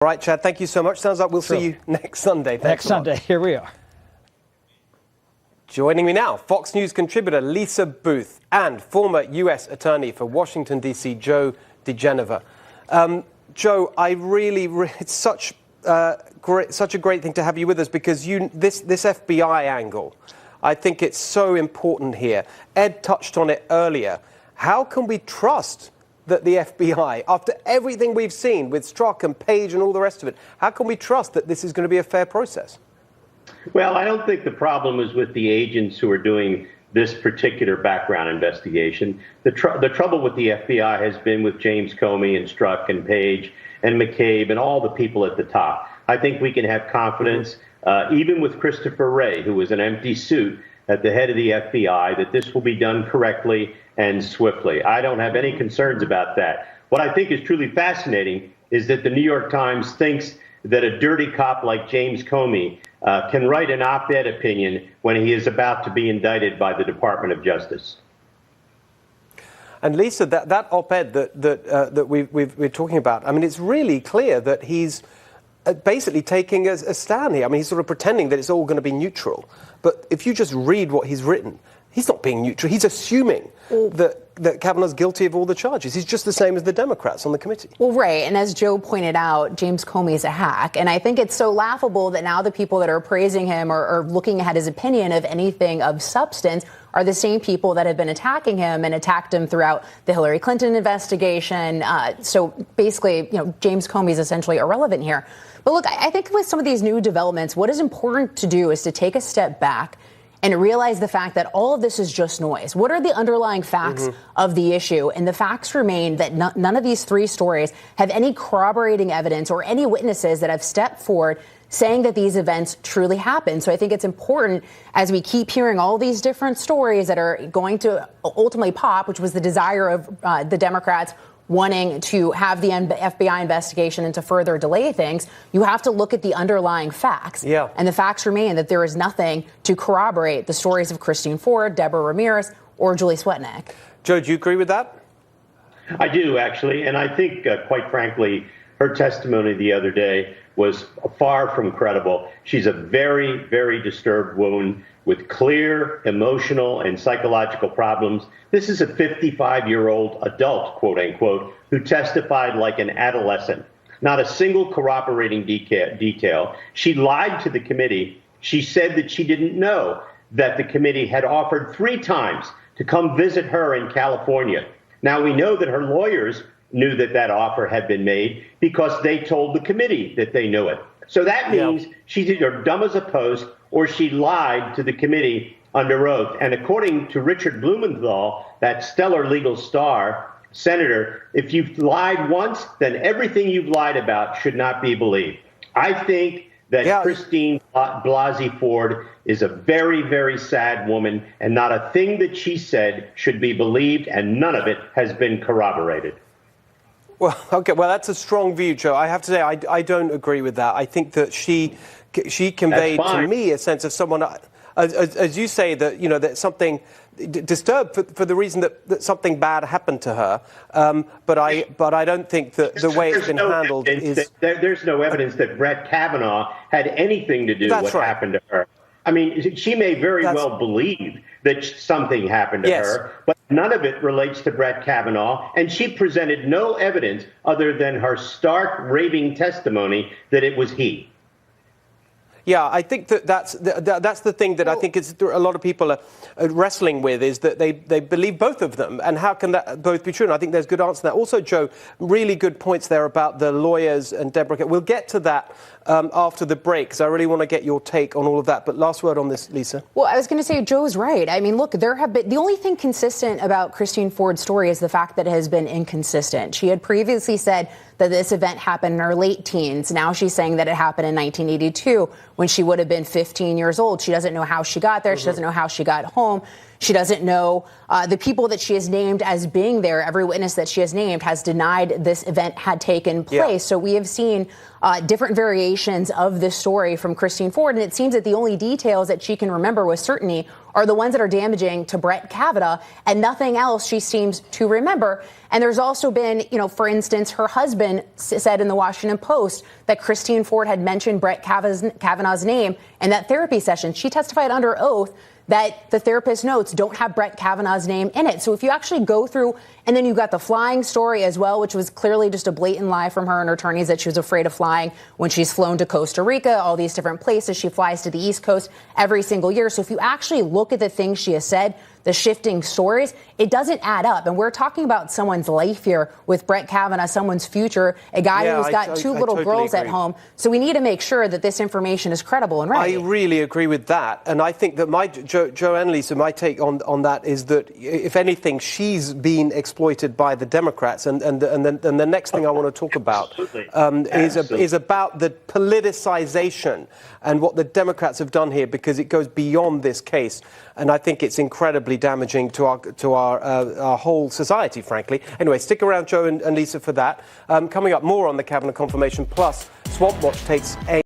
All right, Chad, thank you so much. Sounds like we'll see you next Sunday. Thanks next Sunday, here we are. Joining me now, Fox News contributor Lisa Booth and former U.S. Attorney for Washington, D.C., Joe DeGeneva. Joe, it's such a great thing to have you with us because this FBI angle, I think it's so important here. Ed touched on it earlier. How can we trust that the FBI, after everything we've seen with Strzok and Page and all the rest of it, how can we trust that this is going to be a fair process? Well, I don't think the problem is with the agents who are doing this particular background investigation. The trouble with the FBI has been with James Comey and Strzok and Page and McCabe and all the people at the top. I think we can have confidence, even with Christopher Wray, who was an empty suit at the head of the FBI, that this will be done correctly and swiftly. I don't have any concerns about that. What I think is truly fascinating is that the New York Times thinks that a dirty cop like James Comey can write an op-ed opinion when he is about to be indicted by the Department of Justice. And Lisa, that op-ed that we're talking about, I mean, it's really clear that he's basically taking a stand here. I mean, he's sort of pretending that it's all going to be neutral. But if you just read what he's written, he's not being neutral. He's assuming that Kavanaugh's guilty of all the charges. He's just the same as the Democrats on the committee. Well, right. And as Joe pointed out, James Comey is a hack. And I think it's so laughable that now the people that are praising him or looking at his opinion of anything of substance are the same people that have been attacking him and attacked him throughout the Hillary Clinton investigation. So basically, James Comey is essentially irrelevant here. But look, I think with some of these new developments, what is important to do is to take a step back and realize the fact that all of this is just noise. What are the underlying facts of the issue? And the facts remain that none of these three stories have any corroborating evidence or any witnesses that have stepped forward saying that these events truly happened. So I think it's important, as we keep hearing all these different stories that are going to ultimately pop, which was the desire of the Democrats wanting to have the FBI investigation and to further delay things, you have to look at the underlying facts. Yeah. And the facts remain that there is nothing to corroborate the stories of Christine Ford, Deborah Ramirez, or Julie Swetnick. Joe, do you agree with that? I do, actually. And I think, quite frankly, her testimony the other day was far from credible. She's a very, very disturbed woman with clear emotional and psychological problems. This is a 55-year-old adult, quote unquote, who testified like an adolescent. Not a single corroborating detail. She lied to the committee. She said that she didn't know that the committee had offered 3 times to come visit her in California. Now, we know that her lawyers knew that that offer had been made because they told the committee that they knew it. So that means she's either dumb as a post or she lied to the committee under oath. And according to Richard Blumenthal, that stellar legal star, senator, if you've lied once, then everything you've lied about should not be believed. I think that Christine Blasey Ford is a very, very sad woman, and not a thing that she said should be believed, and none of it has been corroborated. Well, okay. Well, that's a strong view, Joe. I have to say, I don't agree with that. I think that she conveyed to me a sense of someone, as you say, that that something disturbed for the reason that something bad happened to her. But I don't think that the way it's been handled is. There's no evidence that Brett Kavanaugh had anything to do with what happened to her. I mean, she may very well believe that something happened to her, but none of it relates to Brett Kavanaugh, and she presented no evidence other than her stark, raving testimony that it was he. Yeah, I think that's the thing that I think a lot of people are wrestling with, is that they believe both of them, and how can that both be true? And I think there's a good answer to that. Also, Joe, really good points there about the lawyers and Deborah. We'll get to that after the break, because I really want to get your take on all of that. But last word on this, Lisa. Well, I was going to say Joe's right. I mean, look, there have been the only thing consistent about Christine Ford's story is the fact that it has been inconsistent. She had previously said that this event happened in her late teens. Now she's saying that it happened in 1982 when she would have been 15 years old. She doesn't know how she got there. She doesn't know how she got home. She doesn't know the people that she has named as being there. Every witness that she has named has denied this event had taken place. Yeah. So we have seen different variations of this story from Christine Ford. And it seems that the only details that she can remember with certainty are the ones that are damaging to Brett Kavanaugh, and nothing else she seems to remember. And there's also been, for instance, her husband said in the Washington Post that Christine Ford had mentioned Brett Kavanaugh's name in that therapy session. She testified under oath that the therapist notes don't have Brett Kavanaugh's name in it. So if you actually go through, and then you've got the flying story as well, which was clearly just a blatant lie from her and her attorneys that she was afraid of flying when she's flown to Costa Rica, all these different places. She flies to the East Coast every single year. So if you actually look at the things she has said, the shifting stories, it doesn't add up. And we're talking about someone's life here with Brett Kavanaugh, someone's future, a guy who's got two little totally girls at home. So we need to make sure that this information is credible and right. I really agree with that. And I think that my, Joe and Lisa, my take on that is that, if anything, she's been exploited by the Democrats. And the next thing I want to talk about is about the politicization and what the Democrats have done here, because it goes beyond this case. And I think it's incredibly damaging to our whole society, frankly. Anyway, stick around, Joe and Lisa, for that. Coming up, more on the Kavanaugh confirmation, plus Swamp Watch takes a